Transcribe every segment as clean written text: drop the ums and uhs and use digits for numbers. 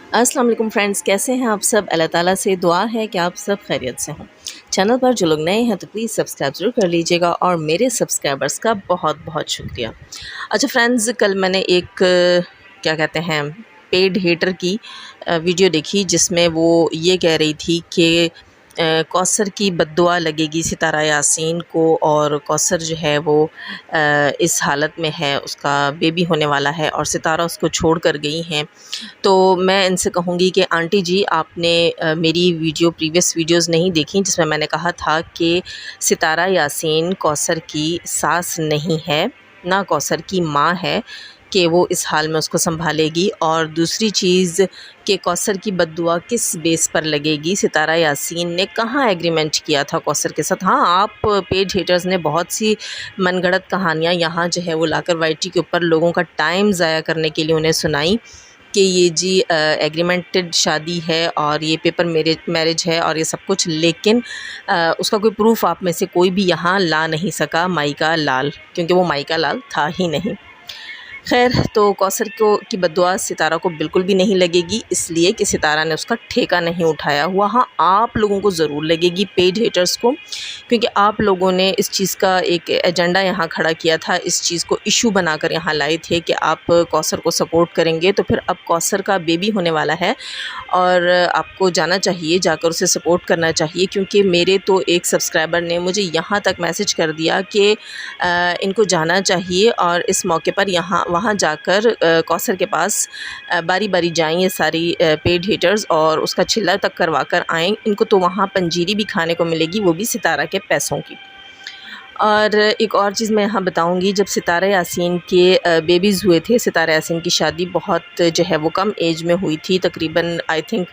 अस्सलाम वालेकुम फ्रेंड्स, कैसे हैं आप सब। अल्लाह ताला से दुआ है कि आप सब खैरियत से हों। चैनल पर जो लोग नए हैं तो प्लीज़ सब्सक्राइब ज़रूर कर लीजिएगा और मेरे सब्सक्राइबर्स का बहुत बहुत शुक्रिया। अच्छा फ्रेंड्स, कल मैंने एक क्या कहते हैं पेड हेटर की वीडियो देखी जिसमें वो ये कह रही थी कि कौसर की बद्दुआ लगेगी सितारा यासीन को और कौसर जो है वो इस हालत में है, उसका बेबी होने वाला है और सितारा उसको छोड़ कर गई हैं। तो मैं इनसे कहूँगी कि आंटी जी, आपने मेरी प्रीवियस वीडियोज़ नहीं देखी जिसमें मैंने कहा था कि सितारा यासीन कौसर की सास नहीं है, ना कौसर की माँ है कि वो इस हाल में उसको सँभालेगी। और दूसरी चीज़ कि कौसर की बद्दुआ किस बेस पर लगेगी, सितारा यासीन ने कहाँ एग्रीमेंट किया था कौसर के साथ। हाँ, आप पेज हेटर्स ने बहुत सी मनगढ़ंत कहानियाँ यहाँ जो है वो लाकर वाईटी के ऊपर लोगों का टाइम ज़ाया करने के लिए उन्हें सुनाई कि ये जी एग्रीमेंटेड शादी है और ये पेपर मैरिज है और ये सब कुछ, लेकिन उसका कोई प्रूफ आप में से कोई भी यहाँ ला नहीं सका माइका लाल, क्योंकि वो माइका लाल था ही नहीं। खैर, तो कौसर को की बद्दुआ सितारा को बिल्कुल भी नहीं लगेगी, इसलिए कि सितारा ने उसका ठेका नहीं उठाया हुआ। हाँ, आप लोगों को ज़रूर लगेगी, पेज हेटर्स को, क्योंकि आप लोगों ने इस चीज़ का एक एजेंडा यहाँ खड़ा किया था, इस चीज़ को इशू बनाकर यहाँ लाए थे कि आप कौसर को सपोर्ट करेंगे। तो फिर अब कौसर का बेबी होने वाला है और आपको जाना चाहिए, जाकर उसे सपोर्ट करना चाहिए, क्योंकि मेरे तो एक सब्सक्राइबर ने मुझे यहाँ तक मैसेज कर दिया कि इनको जाना चाहिए और इस मौके पर वहाँ जाकर कौसर के पास बारी बारी जाएं ये सारी पेड हेटर्स और उसका छिल्ला तक करवा कर आएँ। इनको तो वहाँ पंजीरी भी खाने को मिलेगी, वो भी सितारा के पैसों की। और एक और चीज़ मैं यहाँ बताऊँगी, जब सितारा यासीन के बेबीज़ हुए थे, सितारा यासीन की शादी बहुत जो है वो कम एज में हुई थी, तकरीबन आई थिंक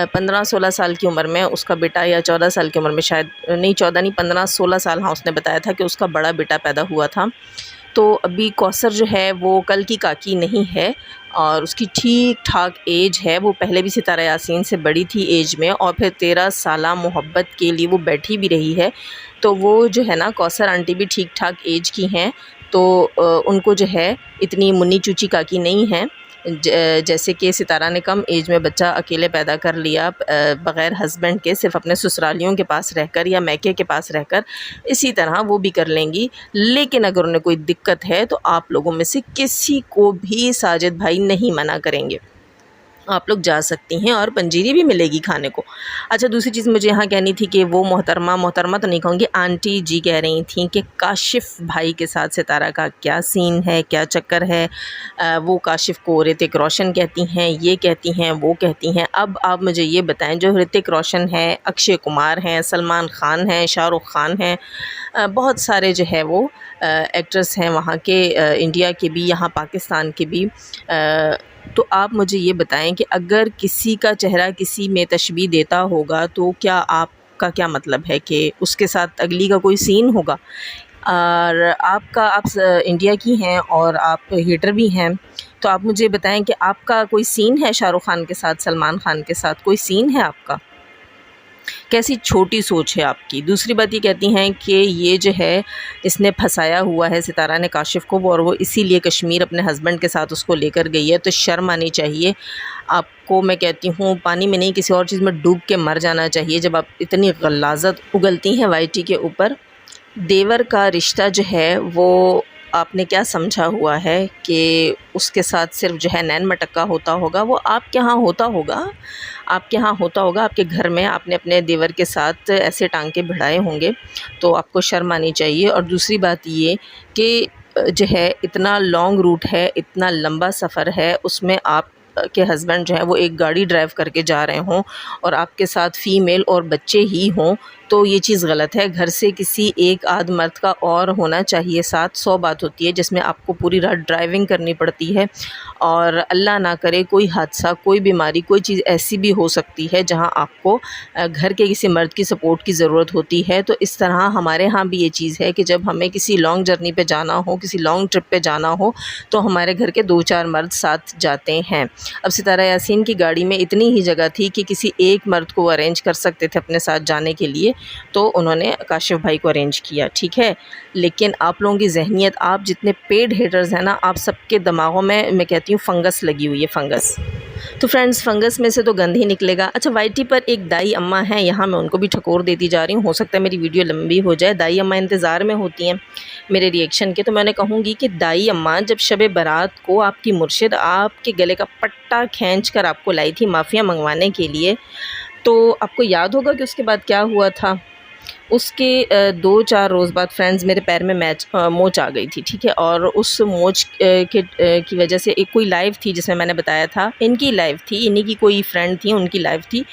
15-16 साल की उम्र में उसका बेटा, या 14 साल की उम्र में, शायद नहीं 14 नहीं 15-16 साल, हाँ उसने बताया था कि उसका बड़ा बेटा पैदा हुआ था। तो अभी कौसर जो है वो कल की काकी नहीं है और उसकी ठीक ठाक एज है। वो पहले भी सितारा यासीन से बड़ी थी एज में और फिर 13 साला मोहब्बत के लिए वो बैठी भी रही है। तो वो जो है ना, कौसर आंटी भी ठीक ठाक एज की हैं, तो उनको जो है इतनी मुन्नी चूची काकी नहीं है। जैसे कि सितारा ने कम एज में बच्चा अकेले पैदा कर लिया बग़ैर हस्बैंड के, सिर्फ़ अपने ससुरालियों के पास रहकर या मैके के पास रहकर, इसी तरह वो भी कर लेंगी। लेकिन अगर उन्हें कोई दिक्कत है तो आप लोगों में से किसी को भी साजिद भाई नहीं मना करेंगे, आप लोग जा सकती हैं और पंजीरी भी मिलेगी खाने को। अच्छा, दूसरी चीज़ मुझे यहाँ कहनी थी कि वो मोहतरमा तो नहीं कहूँगी, आंटी जी कह रही थी कि काशिफ़ भाई के साथ सितारा का क्या सीन है, क्या चक्कर है। वो काशिफ़ को ऋतिक रोशन कहती हैं, ये कहती हैं, वो कहती हैं। अब आप मुझे ये बताएं, जो ऋतिक रोशन है, अक्षय कुमार हैं, सलमान ख़ान हैं, शाहरुख़ ख़ान हैं, बहुत सारे जो है वो एक्टर्स हैं वहाँ के, इंडिया के भी, यहाँ पाकिस्तान के भी। तो आप मुझे ये बताएं कि अगर किसी का चेहरा किसी में तशबीह देता होगा तो क्या आपका क्या मतलब है कि उसके साथ अगली का कोई सीन होगा। और आप इंडिया की हैं और आप हेटर भी हैं, तो आप मुझे बताएं कि आपका कोई सीन है शाहरुख़ ख़ान के साथ, सलमान ख़ान के साथ कोई सीन है आपका। कैसी छोटी सोच है आपकी। दूसरी बात ये कहती हैं कि ये जो है इसने फंसाया हुआ है सितारा ने काशिफ़ को, और वो इसीलिए कश्मीर अपने हस्बैंड के साथ उसको लेकर गई है। तो शर्म आनी चाहिए आपको। मैं कहती हूँ पानी में नहीं, किसी और चीज़ में डूब के मर जाना चाहिए जब आप इतनी गलाज़त उगलती हैं वाईटी के ऊपर। देवर का रिश्ता जो है वो आपने क्या समझा हुआ है कि उसके साथ सिर्फ जो है नैन मटक्का होता होगा। वो आपके यहाँ होता होगा, आपके यहाँ होता होगा, आपके घर में आपने अपने देवर के साथ ऐसे टांके भिड़ाए होंगे, तो आपको शर्म आनी चाहिए। और दूसरी बात ये कि जो है इतना लॉन्ग रूट है, इतना लंबा सफ़र है, उसमें आप के हस्बैंड जो है वो एक गाड़ी ड्राइव करके जा रहे हों और आपके साथ फ़ीमेल और बच्चे ही हों, तो ये चीज़ गलत है। घर से किसी एक आध मर्द का और होना चाहिए साथ। 100 बात होती है जिसमें आपको पूरी रात ड्राइविंग करनी पड़ती है और अल्लाह ना करे कोई हादसा, कोई बीमारी, कोई चीज़ ऐसी भी हो सकती है जहां आपको घर के किसी मर्द की सपोर्ट की ज़रूरत होती है। तो इस तरह हमारे यहाँ भी ये चीज़ है कि जब हमें किसी लॉन्ग जर्नी पे जाना हो, किसी लॉन्ग ट्रिप पे जाना हो, तो हमारे घर के 2-4 मर्द साथ जाते हैं। अब सितारा यासीन की गाड़ी में इतनी ही जगह थी कि किसी एक मर्द को अरेंज कर सकते थे अपने साथ जाने के लिए, तो उन्होंने काशिफ़ भाई को अरेंज किया, ठीक है। लेकिन आप लोगों की ज़हनियत, आप जितने पेड हेटर्स हैं ना, आप सबके दिमागों में मैं कहती हूँ फ़ंगस लगी हुई है, फ़ंगस। तो फ्रेंड्स, फ़ंगस में से तो गंद ही निकलेगा। अच्छा, वाईटी पर एक दाई अम्मा हैं, यहाँ मैं उनको भी ठकोर देती जा रही हूँ। हो सकता है मेरी वीडियो लंबी हो जाए। दाई अम्मा इंतज़ार में होती हैं मेरे रिएक्शन के, तो मैंने कहूँगी कि दाई अम्मा जब शब बारात को आपकी मुर्शिद आपके गले का पट्टा खींच कर आपको लाई थी माफ़िया मंगवाने के लिए, तो आपको याद होगा कि उसके बाद क्या हुआ था। उसके 2-4 रोज़ बाद फ्रेंड्स मेरे पैर में मोच आ गई थी, ठीक है। और उस मोच की वजह से एक कोई लाइव थी जिसमें मैंने बताया था, इनकी लाइव थी, इन्हीं की कोई फ्रेंड थी, उनकी लाइव थी।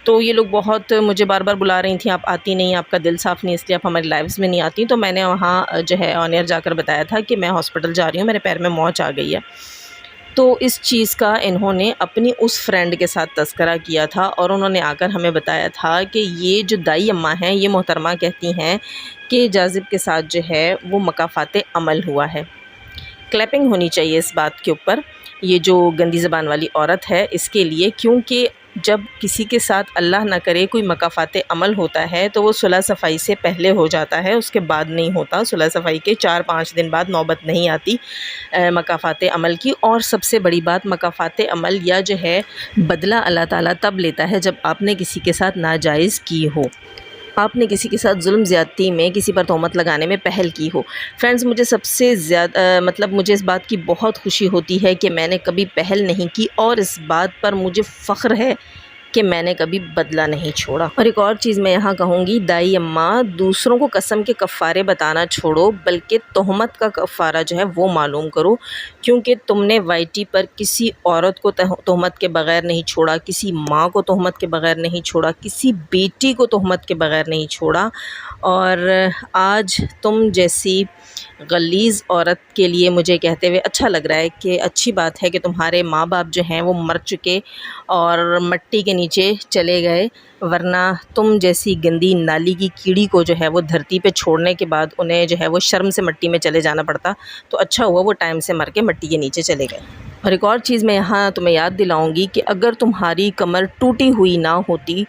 तो ये लोग बहुत मुझे बार-बार बुला रही थी, आप आती नहीं, आपका दिल साफ़ नहीं, इसलिए आप हमारी लाइव्स में नहीं आती। तो मैंने वहाँ जो है ऑन एयर जाकर बताया था कि मैं हॉस्पिटल जा रही हूँ, मेरे पैर में मोच आ गई है। तो इस चीज़ का इन्होंने अपनी उस फ्रेंड के साथ तज़किरा किया था और उन्होंने आकर हमें बताया था कि ये जो दाई अम्मा हैं, ये मोहतरमा कहती हैं कि जाज़िब के साथ जो है वो मकाफ़ात अमल हुआ है। क्लैपिंग होनी चाहिए इस बात के ऊपर, ये जो गंदी ज़बान वाली औरत है इसके लिए, क्योंकि जब किसी के साथ अल्लाह ना करे कोई मकाफ़ात अमल होता है तो वो सुलह सफ़ाई से पहले हो जाता है, उसके बाद नहीं होता। सुलह सफ़ाई के 4-5 दिन बाद नौबत नहीं आती मकाफ़ात अमल की। और सबसे बड़ी बात, मकाफ़ात अमल या जो है बदला अल्लाह ताला तब लेता है जब आपने किसी के साथ नाजायज़ की हो, आपने किसी के साथ जुल्म ज़्यादती में किसी पर तोहमत लगाने में पहल की हो। फ्रेंड्स, मुझे सबसे ज़्यादा मतलब मुझे इस बात की बहुत खुशी होती है कि मैंने कभी पहल नहीं की और इस बात पर मुझे फ़ख्र है कि मैंने कभी बदला नहीं छोड़ा। और एक और चीज़ मैं यहाँ कहूँगी, दाई अम्मा, दूसरों को कसम के कफ़ारे बताना छोड़ो, बल्कि तोहमत का कफ़ारा जो है वो मालूम करो, क्योंकि तुमने वाईटी पर किसी औरत को तोहमत के बग़ैर नहीं छोड़ा, किसी माँ को तोहमत के बग़ैर नहीं छोड़ा, किसी बेटी को तोहमत के बग़ैर नहीं छोड़ा। और आज तुम जैसी गलीज़ औरत के लिए मुझे कहते हुए अच्छा लग रहा है कि अच्छी बात है कि तुम्हारे माँ बाप जो हैं वो मर चुके और मिट्टी के नीचे चले गए, वरना तुम जैसी गंदी नाली की कीड़ी को जो है वो धरती पे छोड़ने के बाद उन्हें जो है वो शर्म से मिट्टी में चले जाना पड़ता। तो अच्छा हुआ वो टाइम से मर के मिट्टी के नीचे चले गए। और एक और चीज़ मैं यहाँ तुम्हें याद दिलाऊंगी कि अगर तुम्हारी कमर टूटी हुई ना होती,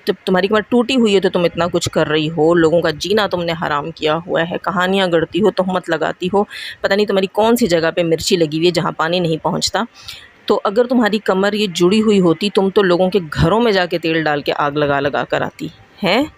जब तुम्हारी कमर टूटी हुई है तो तुम इतना कुछ कर रही हो, लोगों का जीना तुमने हराम किया हुआ है, कहानियाँ गढ़ती हो, तोहमत लगाती हो, पता नहीं तुम्हारी कौन सी जगह पे मिर्ची लगी हुई है जहाँ पानी नहीं पहुँचता। तो अगर तुम्हारी कमर ये जुड़ी हुई होती, तुम तो लोगों के घरों में जाके तेल डाल के आग लगा लगा कर आती हैं।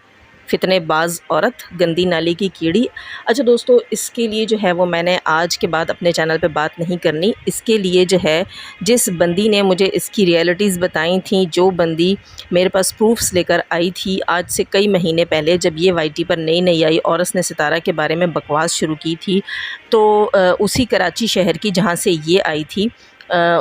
फितनेबाज़ औरत, गंदी नाली की कीड़ी। अच्छा दोस्तों, इसके लिए जो है वो मैंने आज के बाद अपने चैनल पे बात नहीं करनी। इसके लिए जो है जिस बंदी ने मुझे इसकी रियलिटीज़ बताई थी, जो बंदी मेरे पास प्रूफ्स लेकर आई थी आज से कई महीने पहले, जब ये वाईटी पर नई नई आई और उसने सितारा के बारे में बकवास शुरू की थी, तो उसी कराची शहर की जहाँ से ये आई थी,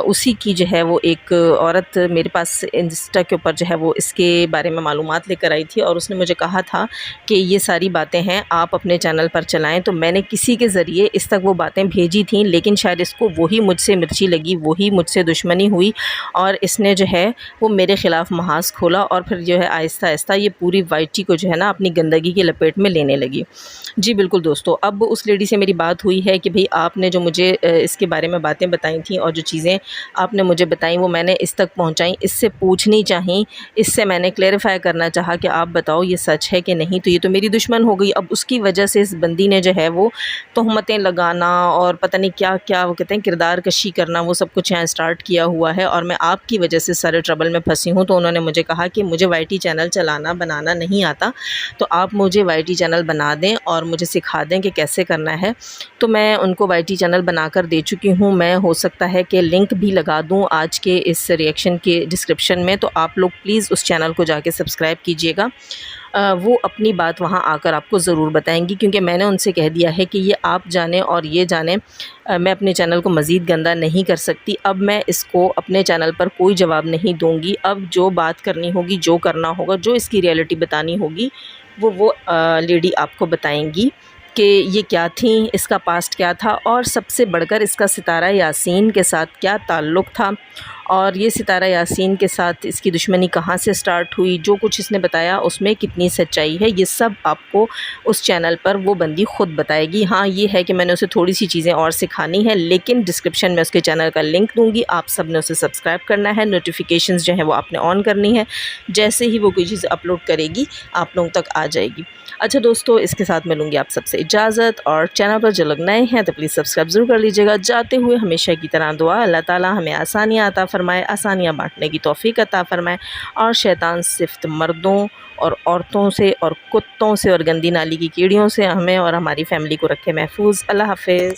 उसी की जो है वो एक औरत मेरे पास इंस्टा के ऊपर जो है वो इसके बारे में मालूमात लेकर आई थी और उसने मुझे कहा था कि ये सारी बातें हैं, आप अपने चैनल पर चलाएं। तो मैंने किसी के ज़रिए इस तक वो बातें भेजी थी, लेकिन शायद इसको वही मुझसे मिर्ची लगी, वही मुझसे दुश्मनी हुई और इसने जो है वो मेरे ख़िलाफ़ महाज खोला और फिर जो है आहिस्ता आहिस्ता ये पूरी वाईटी को जो है ना अपनी गंदगी की लपेट में लेने लगी। जी बिल्कुल दोस्तों, अब उस लेडी से मेरी बात हुई है कि भाई आपने जो मुझे इसके बारे में बातें बताई थी और जो चीज़ें आपने मुझे बताई वो मैंने इस तक पहुंचाई, इससे पूछनी चाहिए, इससे मैंने क्लेरिफाई करना चाहा कि आप बताओ ये सच है कि नहीं। तो ये तो मेरी दुश्मन हो गई। अब उसकी वजह से इस बंदी ने जो है वो तोहमतें लगाना और पता नहीं क्या क्या वो कहते हैं किरदार कशी करना, वो सब कुछ यहाँ स्टार्ट किया हुआ है और मैं आपकी वजह से सारे ट्रबल में फंसी हूँ। तो उन्होंने मुझे कहा कि मुझे वाईटी चैनल चलाना बनाना नहीं आता, तो आप मुझे वाईटी चैनल बना दें और मुझे सिखा दें कि कैसे करना है। तो मैं उनको वाईटी चैनल बनाकर दे चुकी हूँ। मैं हो सकता है कि लिंक भी लगा दूँ आज के इस रिएक्शन के डिस्क्रिप्शन में, तो आप लोग प्लीज़ उस चैनल को जाके सब्सक्राइब कीजिएगा। वो अपनी बात वहाँ आकर आपको ज़रूर बताएंगी, क्योंकि मैंने उनसे कह दिया है कि ये आप जाने और ये जाने, मैं अपने चैनल को मज़ीद गंदा नहीं कर सकती। अब मैं इसको अपने चैनल पर कोई जवाब नहीं दूंगी। अब जो बात करनी होगी, जो करना होगा, जो इसकी रियलिटी बतानी होगी, वो लेडी आपको बताएंगी। कि ये क्या थी, इसका पास्ट क्या था और सबसे बढ़कर इसका सितारा यासीन के साथ क्या ताल्लुक़ था और ये सितारा यासीन के साथ इसकी दुश्मनी कहाँ से स्टार्ट हुई, जो कुछ इसने बताया उसमें कितनी सच्चाई है, ये सब आपको उस चैनल पर वो बंदी ख़ुद बताएगी। हाँ, ये है कि मैंने उसे थोड़ी सी चीज़ें और सिखानी है, लेकिन डिस्क्रिप्शन में उसके चैनल का लिंक दूँगी, आप सब ने उसे सब्सक्राइब करना है, नोटिफिकेशंस जो है वो आपने ऑन करनी है, जैसे ही वो कोई चीज़ अपलोड करेगी आप लोगों तक आ जाएगी। अच्छा दोस्तों, इसके साथ मिलूँगी आप सबसे इजाज़त, और चैनल पर जो लोग नए हैं तो प्लीज़ सब्सक्राइब ज़रूर कर लीजिएगा। जाते हुए हमेशा की तरह दुआ, अल्लाह ताला हमें आसानियाँ अता फ़रमाए, आसानियाँ बाँटने की तौफ़ीक अता फ़रमाए, और शैतान सिफ़्त मर्दों और औरतों से और कुत्तों से और गंदी नाली की कीड़ियों से हमें और हमारी फ़ैमिली को रखे महफूज़। अल्लाह हाफ़िज़।